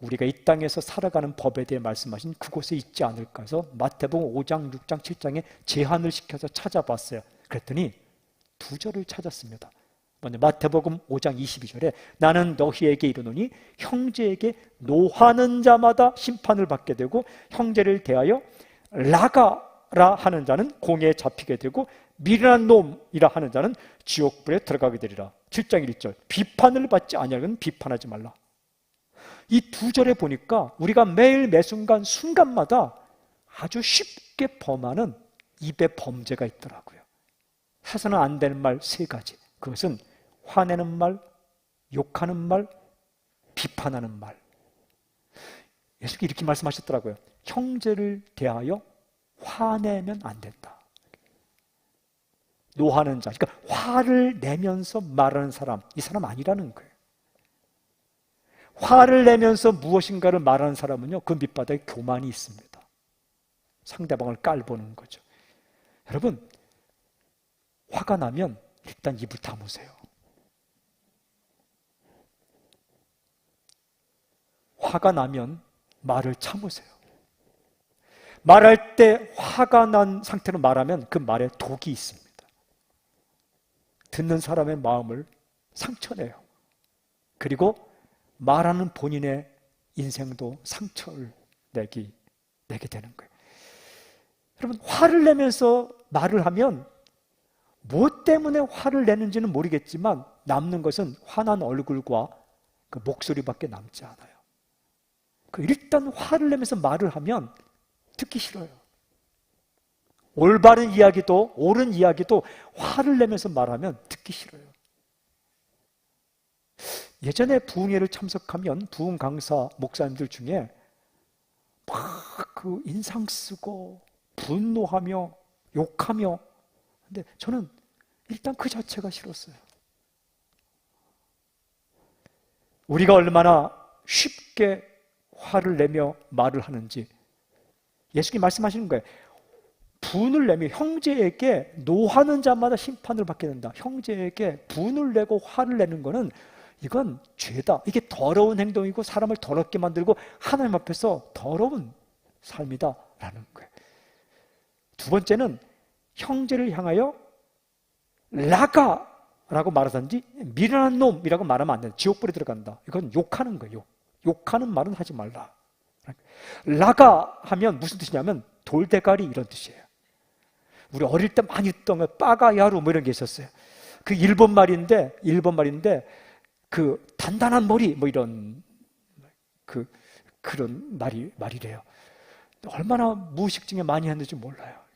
우리가 이 땅에서 살아가는 법에 대해 말씀하신 그곳에 있지 않을까 해서 마태복음 5장, 6장, 7장에 제한을 시켜서 찾아봤어요. 그랬더니 2절을 찾았습니다. 먼저 마태복음 5장 22절에 나는 너희에게 이르노니 형제에게 노하는 자마다 심판을 받게 되고 형제를 대하여 라가라 하는 자는 공에 잡히게 되고 미련한 놈이라 하는 자는 지옥불에 들어가게 되리라. 7장 1절 비판을 받지 아니하면 비판하지 말라. 이 2절에 보니까 우리가 매일 매순간 순간마다 아주 쉽게 범하는 입의 범죄가 있더라고요. 해서는 안 되는 말 3가지. 그것은 화내는 말, 욕하는 말, 비판하는 말. 예수님이 이렇게 말씀하셨더라고요. 형제를 대하여 화내면 안 된다. 노하는 자, 그러니까 화를 내면서 말하는 사람, 이 사람 아니라는 거예요. 화를 내면서 무엇인가를 말하는 사람은요, 그 밑바닥에 교만이 있습니다. 상대방을 깔보는 거죠. 여러분, 화가 나면 일단 입을 다무세요. 화가 나면 말을 참으세요. 말할 때 화가 난 상태로 말하면 그 말에 독이 있습니다. 듣는 사람의 마음을 상처내요. 그리고 말하는 본인의 인생도 상처를 내게 되는 거예요. 여러분, 화를 내면서 말을 하면 무엇 때문에 화를 내는지는 모르겠지만 남는 것은 화난 얼굴과 그 목소리밖에 남지 않아요. 일단 화를 내면서 말을 하면 듣기 싫어요. 올바른 이야기도 옳은 이야기도 화를 내면서 말하면 듣기 싫어요. 예전에 부흥회를 참석하면 부흥 강사 목사님들 중에 막 그 인상 쓰고 분노하며 욕하며, 근데 저는 일단 그 자체가 싫었어요. 우리가 얼마나 쉽게 화를 내며 말을 하는지 예수님이 말씀하시는 거예요. 분을 내며 형제에게 노하는 자마다 심판을 받게 된다. 형제에게 분을 내고 화를 내는 거는 이건 죄다. 이게 더러운 행동이고 사람을 더럽게 만들고 하나님 앞에서 더러운 삶이다라는 거예요. 2번째는 형제를 향하여 라가라고 말하든지 미련한 놈이라고 말하면 안 된다. 지옥불에 들어간다. 이건 욕하는 거예요. 욕하는 말은 하지 말라. 라가 하면 무슨 뜻이냐면 돌대가리 이런 뜻이에요. 우리 어릴 때 많이 듣던 거 빠가야루 뭐 이런 게 있었어요. 그 일본 말인데 그 단단한 머리 뭐 이런 그런 말이래요. 얼마나 무의식 중에 많이 했는지 몰라요.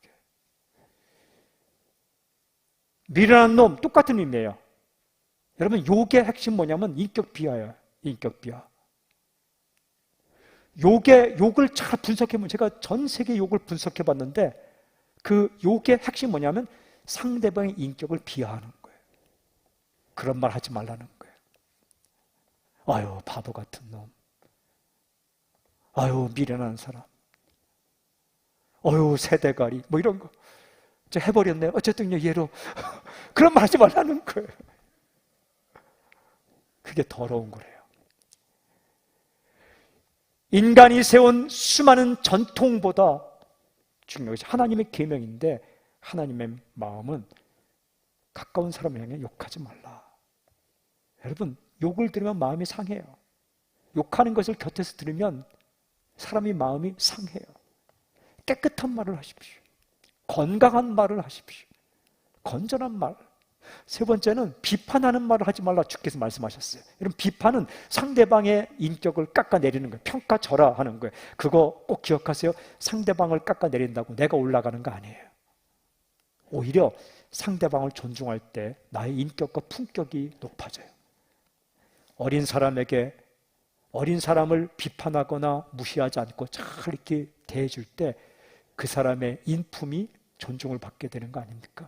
미련한 놈 똑같은 의미예요. 여러분, 욕의 핵심 뭐냐면 인격 비하예요. 인격 비하. 욕을 잘 분석해보면, 제가 전 세계 욕을 분석해봤는데 그 욕의 핵심 뭐냐면 상대방의 인격을 비하하는 거예요. 그런 말 하지 말라는 거예요. 아유, 바보 같은 놈. 아유, 미련한 사람. 아유, 새대가리. 뭐 이런 거. 저 해버렸네요. 어쨌든 얘로. 그런 말 하지 말라는 거예요. 그게 더러운 거래요. 인간이 세운 수많은 전통보다 중요한 것이 하나님의 계명인데, 하나님의 마음은 가까운 사람을 향해 욕하지 말라. 여러분, 욕을 들으면 마음이 상해요. 욕하는 것을 곁에서 들으면 사람의 마음이 상해요. 깨끗한 말을 하십시오. 건강한 말을 하십시오. 건전한 말. 3번째는 비판하는 말을 하지 말라. 주께서 말씀하셨어요. 이런 비판은 상대방의 인격을 깎아내리는 거예요. 평가절하 하는 거예요. 그거 꼭 기억하세요. 상대방을 깎아내린다고 내가 올라가는 거 아니에요. 오히려 상대방을 존중할 때 나의 인격과 품격이 높아져요. 어린 사람에게 어린 사람을 비판하거나 무시하지 않고 잘 이렇게 대해줄 때 그 사람의 인품이 존중을 받게 되는 거 아닙니까?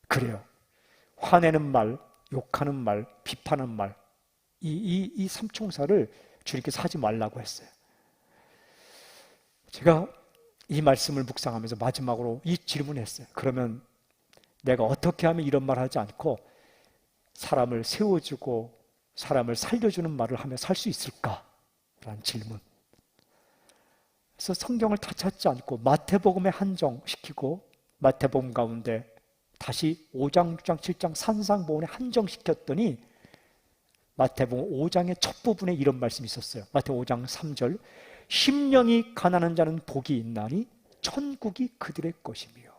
그래요. 화내는 말, 욕하는 말, 비판하는 말, 이 삼총사를 주님께서 하지 말라고 했어요. 제가 이 말씀을 묵상하면서 마지막으로 이 질문을 했어요. 그러면 내가 어떻게 하면 이런 말 하지 않고 사람을 세워주고 사람을 살려주는 말을 하며 살 수 있을까? 라는 질문. 그래서 성경을 다 찾지 않고 마태복음에 한정시키고 마태복음 가운데 다시 5장, 6장, 7장 산상보훈에 한정시켰더니 마태복음 5장의 첫 부분에 이런 말씀이 있었어요. 마태복음 5장 3절 심령이 가난한 자는 복이 있나니 천국이 그들의 것이며.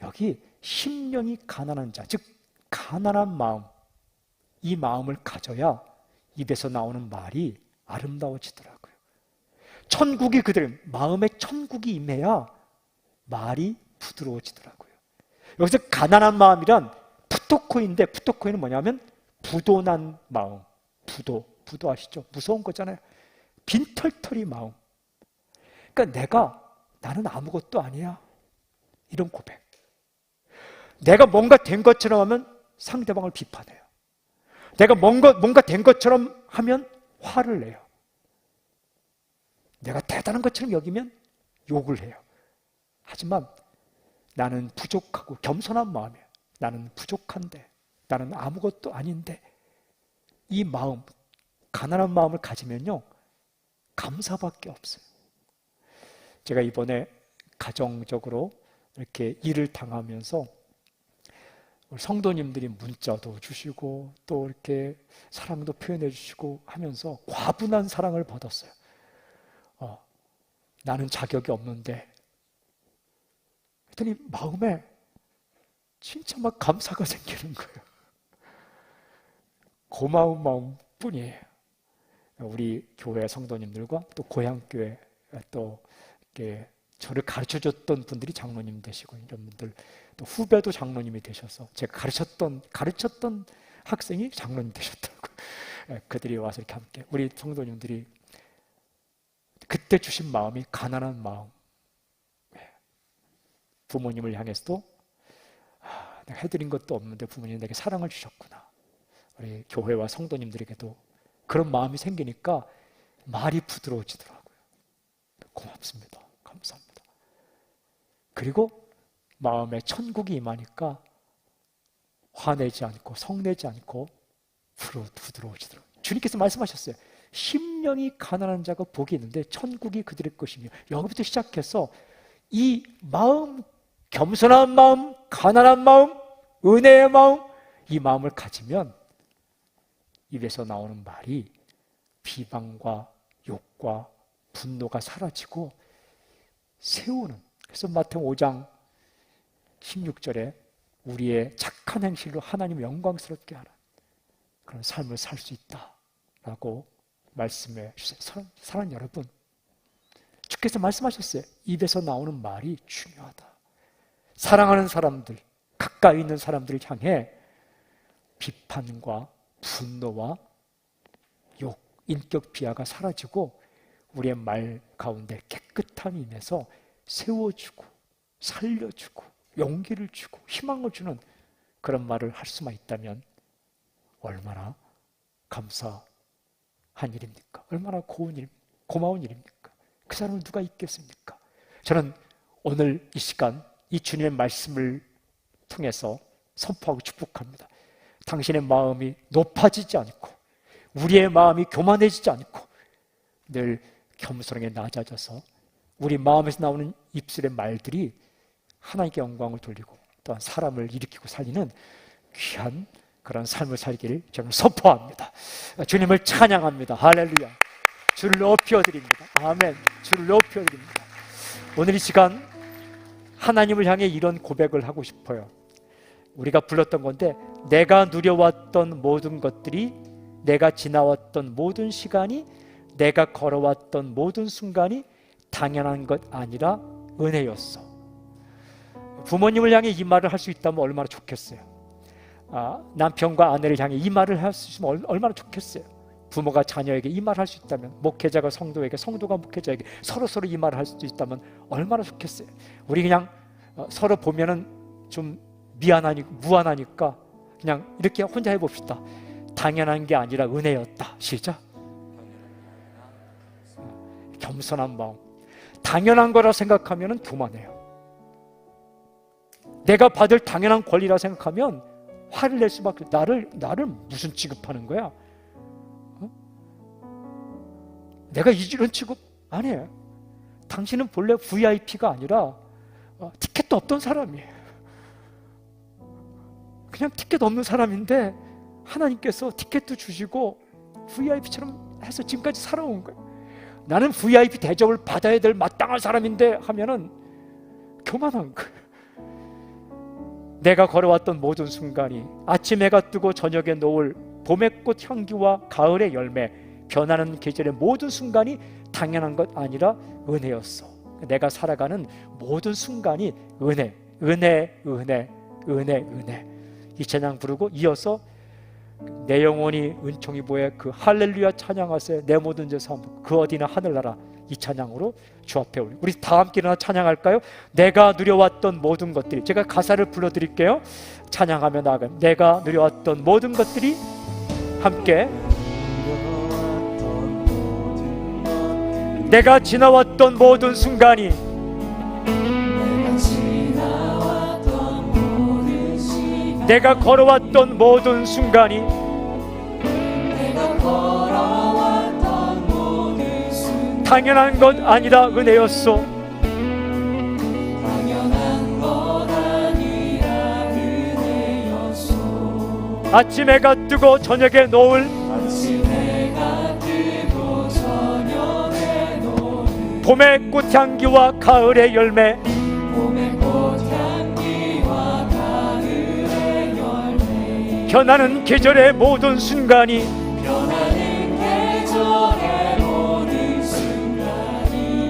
여기 심령이 가난한 자, 즉 가난한 마음, 이 마음을 가져야 입에서 나오는 말이 아름다워지더라고요. 천국이 그들 마음에 천국이 임해야 말이 부드러워지더라고요. 여기서 가난한 마음이란 푸토코인데, 푸토코인은 뭐냐면 부도난 마음. 부도 아시죠? 무서운 거잖아요. 빈털터리 마음. 그러니까 나는 아무것도 아니야, 이런 고백. 내가 뭔가 된 것처럼 하면 상대방을 비판해요. 내가 뭔가 된 것처럼 하면 화를 내요. 내가 대단한 것처럼 여기면 욕을 해요. 하지만 나는 부족하고 겸손한 마음이에요. 나는 부족한데, 나는 아무것도 아닌데, 이 마음, 가난한 마음을 가지면요 감사밖에 없어요. 제가 이번에 가정적으로 이렇게 일을 당하면서 우리 성도님들이 문자도 주시고 또 이렇게 사랑도 표현해 주시고 하면서 과분한 사랑을 받았어요. 나는 자격이 없는데, 그랬더니 마음에 진짜 막 감사가 생기는 거예요. 고마운 마음뿐이에요. 우리 교회 성도님들과 또 고향교회 또 이렇게 저를 가르쳐줬던 분들이 장로님 되시고 이런 분들, 또 후배도 장로님이 되셔서 제가 가르쳤던 학생이 장로님 되셨더라고요. 그들이 와서 이렇게 함께 우리 성도님들이 그때 주신 마음이 가난한 마음, 부모님을 향해서도 내가 해드린 것도 없는데 부모님이 내게 사랑을 주셨구나. 우리 교회와 성도님들에게도 그런 마음이 생기니까 말이 부드러워지더라고요. 고맙습니다. 감사합니다. 그리고 마음에 천국이 임하니까 화내지 않고 성내지 않고 부드러워지더라고요. 주님께서 말씀하셨어요. 심령이 가난한 자가 복이 있는데 천국이 그들의 것이며. 여기부터 시작해서 이 마음, 겸손한 마음, 가난한 마음, 은혜의 마음, 이 마음을 가지면 입에서 나오는 말이 비방과 욕과 분노가 사라지고 세우는, 그래서 마태복음 5장 16절에 우리의 착한 행실로 하나님을 영광스럽게 하는 그런 삶을 살 수 있다라고 말씀해 주세요. 사랑하는 여러분, 주께서 말씀하셨어요. 입에서 나오는 말이 중요하다. 사랑하는 사람들, 가까이 있는 사람들을 향해 비판과 분노와 욕, 인격 비하가 사라지고 우리의 말 가운데 깨끗함이 임해서 세워주고 살려주고 용기를 주고 희망을 주는 그런 말을 할 수만 있다면 얼마나 감사한 일입니까? 얼마나 고마운 일입니까? 그 사람은 누가 있겠습니까? 저는 오늘 이 시간 이 주님의 말씀을 통해서 선포하고 축복합니다. 당신의 마음이 높아지지 않고 우리의 마음이 교만해지지 않고 늘 겸손하게 낮아져서 우리 마음에서 나오는 입술의 말들이 하나님께 영광을 돌리고 또한 사람을 일으키고 살리는 귀한 그런 삶을 살기를 저는 선포합니다. 주님을 찬양합니다. 할렐루야. 주를 높여드립니다. 아멘. 주를 높여드립니다. 오늘 이 시간 하나님을 향해 이런 고백을 하고 싶어요. 우리가 불렀던 건데, 내가 누려왔던 모든 것들이, 내가 지나왔던 모든 시간이, 내가 걸어왔던 모든 순간이 당연한 것 아니라 은혜였어. 부모님을 향해 이 말을 할 수 있다면 얼마나 좋겠어요. 남편과 아내를 향해 이 말을 할 수 있으면 얼마나 좋겠어요. 부모가 자녀에게 이 말을 할 수 있다면, 목회자가 성도에게, 성도가 목회자에게 서로 이 말을 할 수 있다면 얼마나 좋겠어요. 우리 그냥 서로 보면은 좀 무안하니까 그냥 이렇게 혼자 해봅시다. 당연한 게 아니라 은혜였다. 시작. 겸손한 마음. 당연한 거라 생각하면 교만해요. 내가 받을 당연한 권리라 생각하면 화를 낼 수밖에. 나를 무슨 취급하는 거야? 내가 이런 취급 아니에요. 당신은 본래 VIP가 아니라 티켓도 없던 사람이에요. 그냥 티켓 없는 사람인데 하나님께서 티켓도 주시고 VIP처럼 해서 지금까지 살아온 거예요. 나는 VIP 대접을 받아야 될 마땅한 사람인데 하면은 교만한 거예요. 내가 걸어왔던 모든 순간이, 아침 해가 뜨고 저녁에 노을, 봄의 꽃 향기와 가을의 열매, 변하는 계절의 모든 순간이 당연한 것 아니라 은혜였어. 내가 살아가는 모든 순간이 은혜. 이 찬양 부르고 이어서 내 영혼이 은총이 보에 그 할렐루야 찬양하세 내 모든 죄 사함 그 어디나 하늘나라. 이 찬양으로 주 앞에 올려. 우리 다 함께 일어나 찬양할까요? 내가 누려왔던 모든 것들이, 제가 가사를 불러드릴게요. 찬양하며 나아가. 내가 누려왔던 모든 것들이, 함께 내가 지나왔던 모든 순간이, 내가 걸어왔던 모든 순간이, 당연한 것 아니라 은혜였소. 아침 해가 뜨고 저녁에 노을, 봄의 꽃향기와 가을의 열매, 변하는 계절의 모든 순간이,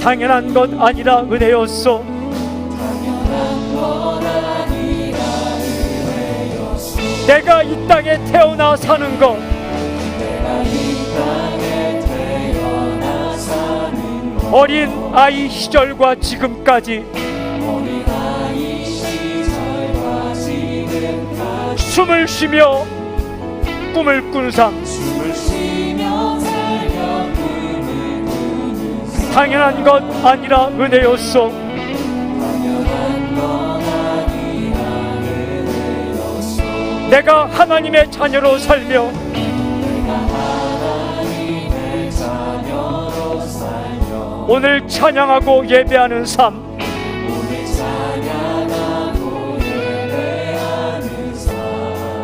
당연한 것 아니라 은혜였소. 내가 이 땅에 태어나 사는 것, 어린 아이 시절과 지금까지 숨을 쉬며 꿈을 꾼 삶, 당연한 것 아니라 은혜였소. 내가 하나님의 자녀로 살며 오늘 찬양하고 예배하는 삶,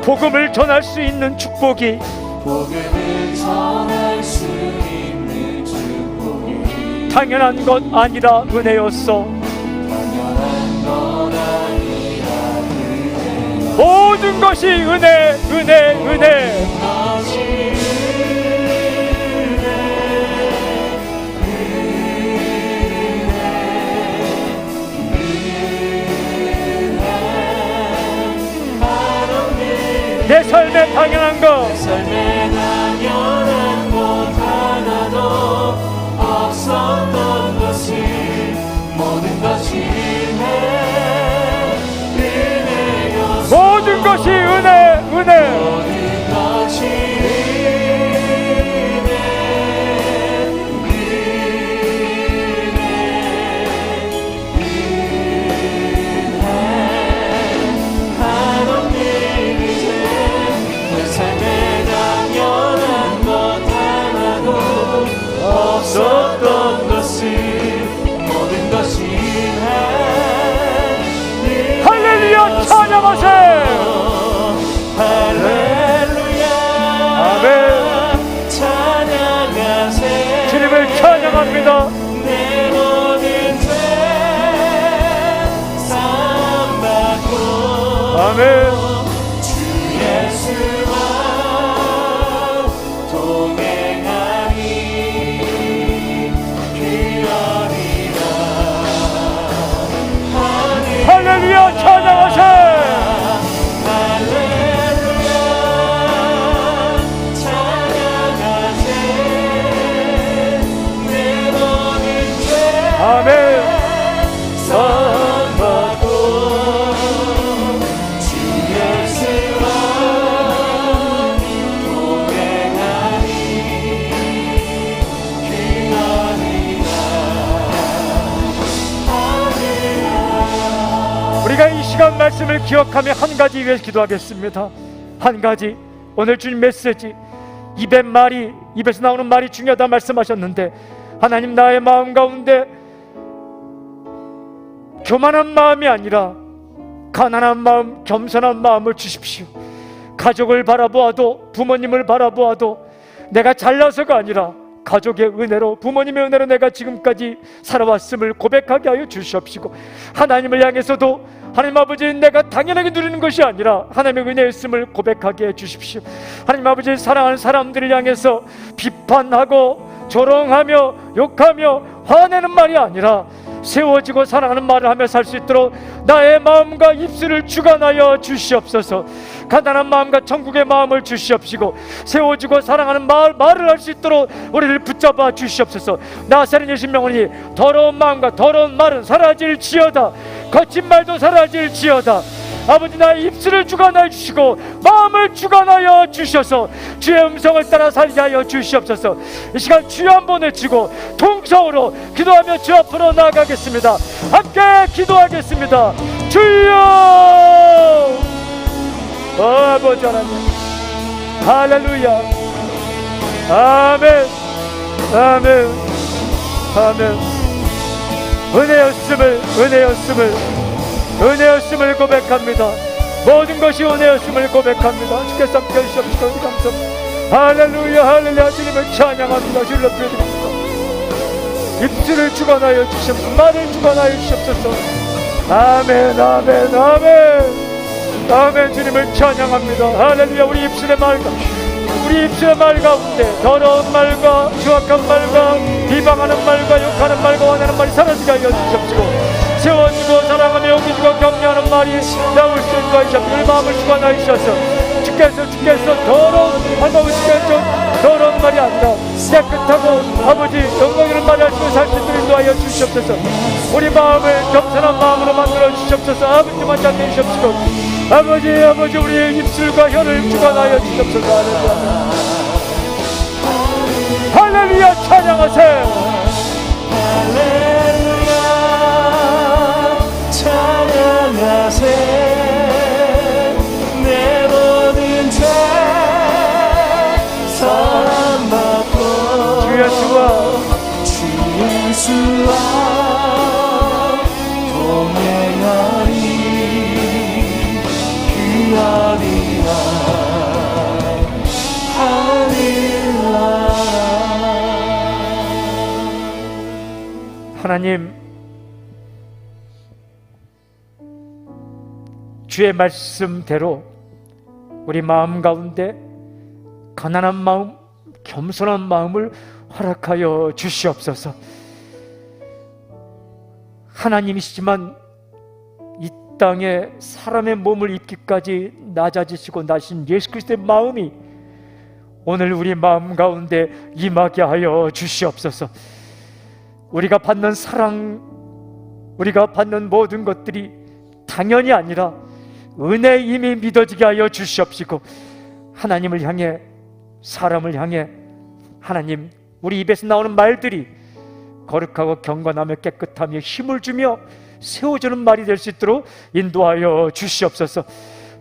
복음을 전할 수 있는 축복이, 당연한 것 아니라 은혜였어. 모든 것이 은혜. 내 삶에 당연한 것, 하나도 없었던 것이 모든 것이 은혜였소. 모든 것이 은혜. 모든 것이 없었던 것이 모든 것이 할렐루야 찬양하세. 할렐루야 아멘. 찬양하세. 주님을 찬양합니다. 내 모든 죄 사함받고 아멘. 주 예수와 동행하니 할렐루야 찬양하세. 할렐루야 말씀을 기억하며 한 가지 위해서 기도하겠습니다. 한 가지, 오늘 주님 메시지 입에서 나오는 말이 중요하다 말씀하셨는데, 하나님, 나의 마음 가운데 교만한 마음이 아니라 가난한 마음, 겸손한 마음을 주십시오. 가족을 바라보아도, 부모님을 바라보아도 내가 잘나서가 아니라 가족의 은혜로, 부모님의 은혜로 내가 지금까지 살아왔음을 고백하게 하여 주시옵시고, 하나님을 향해서도 하나님 아버지, 내가 당연하게 누리는 것이 아니라 하나님의 은혜였음을 고백하게 해주십시오. 하나님 아버지, 사랑하는 사람들을 향해서 비판하고 조롱하며 욕하며 화내는 말이 아니라 세워지고 사랑하는 말을 하며 살 수 있도록 나의 마음과 입술을 주관하여 주시옵소서. 가난한 마음과 천국의 마음을 주시옵시고, 세워지고 사랑하는 말을 할 수 있도록 우리를 붙잡아 주시옵소서. 나사렛 예수 명하니 더러운 마음과 더러운 말은 사라질지어다. 거친 말도 사라질지어다. 아버지, 나의 입술을 주관하여 주시고 마음을 주관하여 주셔서 주의 음성을 따라 살게 하여 주시옵소서. 이 시간 주여 한번 외치고 통성으로 기도하며 주 앞으로 나아가겠습니다. 함께 기도하겠습니다. 주여! 아버지 하나님, 할렐루야, 아멘, 아멘, 아멘. 은혜였음을 고백합니다. 모든 것이 은혜였음을 고백합니다. 주께서 함께 해주시옵시고 우리 감사합니다. 할렐루야, 할렐루야. 주님을 찬양합니다. 주를 높여드립니다. 입술을 주관하여 주시옵소서. 말을 주관하여 주시옵소서. 아멘, 아멘, 아멘, 아멘. 주님을 찬양합니다. 할렐루야. 우리 입술의 말 가운데 더러운 말과 추악한 말과 비방하는 말과 욕하는 말과 원하는 말이 사라지게 하여 주시옵시고, 세워주고 사랑하며 여기주고 격려하는 말이 나올 수 있도록 하시옵소서. 우리 마음을 주관하여 주셔서 주께서 더러운 말이 아니라 깨끗하고 아버지 영광 있는 말을 하시고 살 수 있도록 인도하여 주시옵소서. 우리 마음을 겸손한 마음으로 만들어 주시옵소서. 아버지만 잡게 주시옵시고, 아버지 우리의 입술과 혀를 주관하여 주시옵소서. 할렐루야, 찬양하세요. 할렐루야, 찬양하세. 내 모든 죄 사함받고 주 예수와 동행하리. 귀하리라 하늘나라. 하나님, 주의 말씀대로 우리 마음 가운데 가난한 마음, 겸손한 마음을 허락하여 주시옵소서. 하나님이시지만 이 땅에 사람의 몸을 입기까지 낮아지시고 나신 예수 그리스도의 마음이 오늘 우리 마음 가운데 임하게 하여 주시옵소서. 우리가 받는 사랑, 우리가 받는 모든 것들이 당연이 아니라 은혜임이 믿어지게 하여 주시옵시고, 하나님을 향해, 사람을 향해 하나님, 우리 입에서 나오는 말들이 거룩하고 경건하며 깨끗하며 힘을 주며 세워주는 말이 될 수 있도록 인도하여 주시옵소서.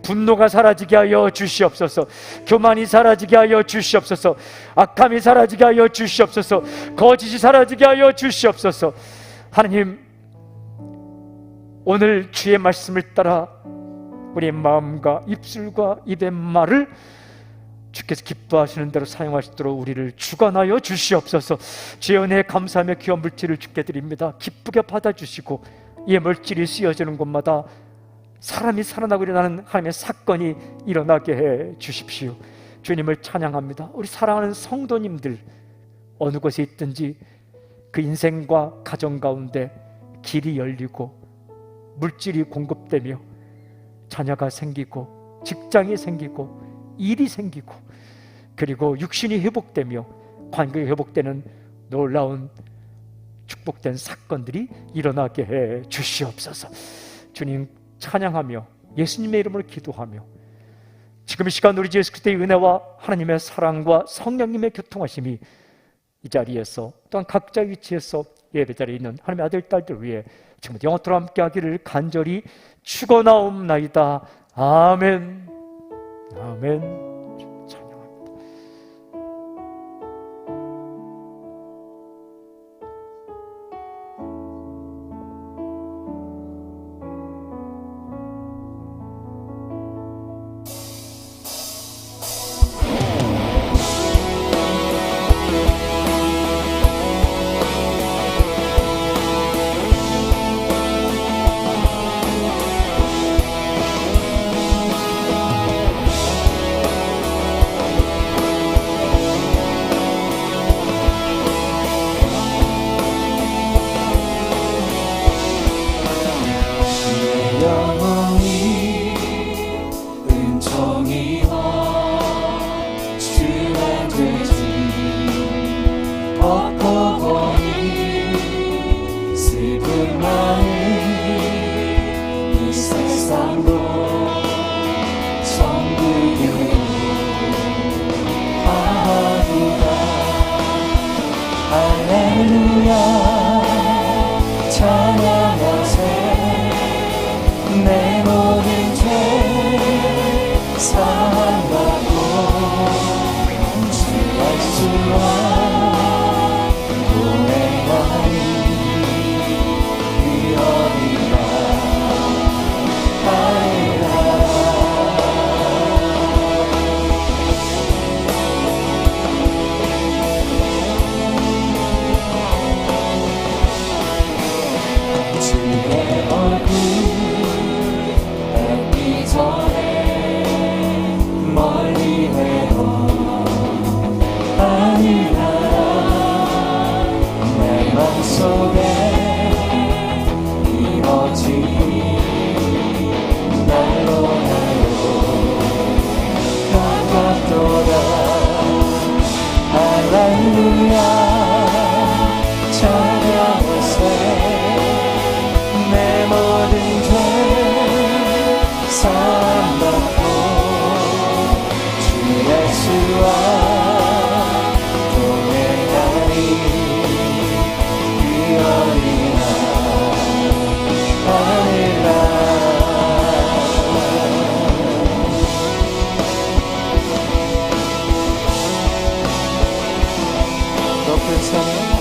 분노가 사라지게 하여 주시옵소서. 교만이 사라지게 하여 주시옵소서. 악함이 사라지게 하여 주시옵소서. 거짓이 사라지게 하여 주시옵소서. 하나님, 오늘 주의 말씀을 따라 우리의 마음과 입술과 입의 말을 주께서 기뻐하시는 대로 사용하시도록 우리를 주관하여 주시옵소서. 주의 은혜에 감사하며 귀한 물질을 주께 드립니다. 기쁘게 받아주시고 이 물질이 쓰여지는 곳마다 사람이 살아나고 일어나는 하나님의 사건이 일어나게 해 주십시오. 주님을 찬양합니다. 우리 사랑하는 성도님들 어느 곳에 있든지 그 인생과 가정 가운데 길이 열리고 물질이 공급되며 자녀가 생기고 직장이 생기고 일이 생기고 그리고 육신이 회복되며 관계가 회복되는 놀라운 축복된 사건들이 일어나게 해 주시옵소서. 주님 찬양하며 예수님의 이름으로 기도하며 지금 이 시간 우리 주 예수 그리스도의 은혜와 하나님의 사랑과 성령님의 교통하심이 이 자리에서 또한 각자 위치에서 예배 자리에 있는 하나님의 아들 딸들 위해 지금부터 영원토록 함께하기를 간절히 축원하옵나이다. 아멘. 아멘. 찬양합니다. 영원히 은총이와 주의 되지 벗고 보니 슬픈 마음 이 세상도 천국으로 하리라. 할렐루야 찬양하세. 내 모든 죄 사함받고 주 예수와 동행하니 이러리라. 주의 얼굴 전에 멀리 헤어 하늘나라 내 맘속에 이루어지니 날로 하여 가깝도다. 할렐루야 찬양하세. 내 모든 죄 사함받고 주 예수와 동행하니 이러리라. 하늘나라. 높은 산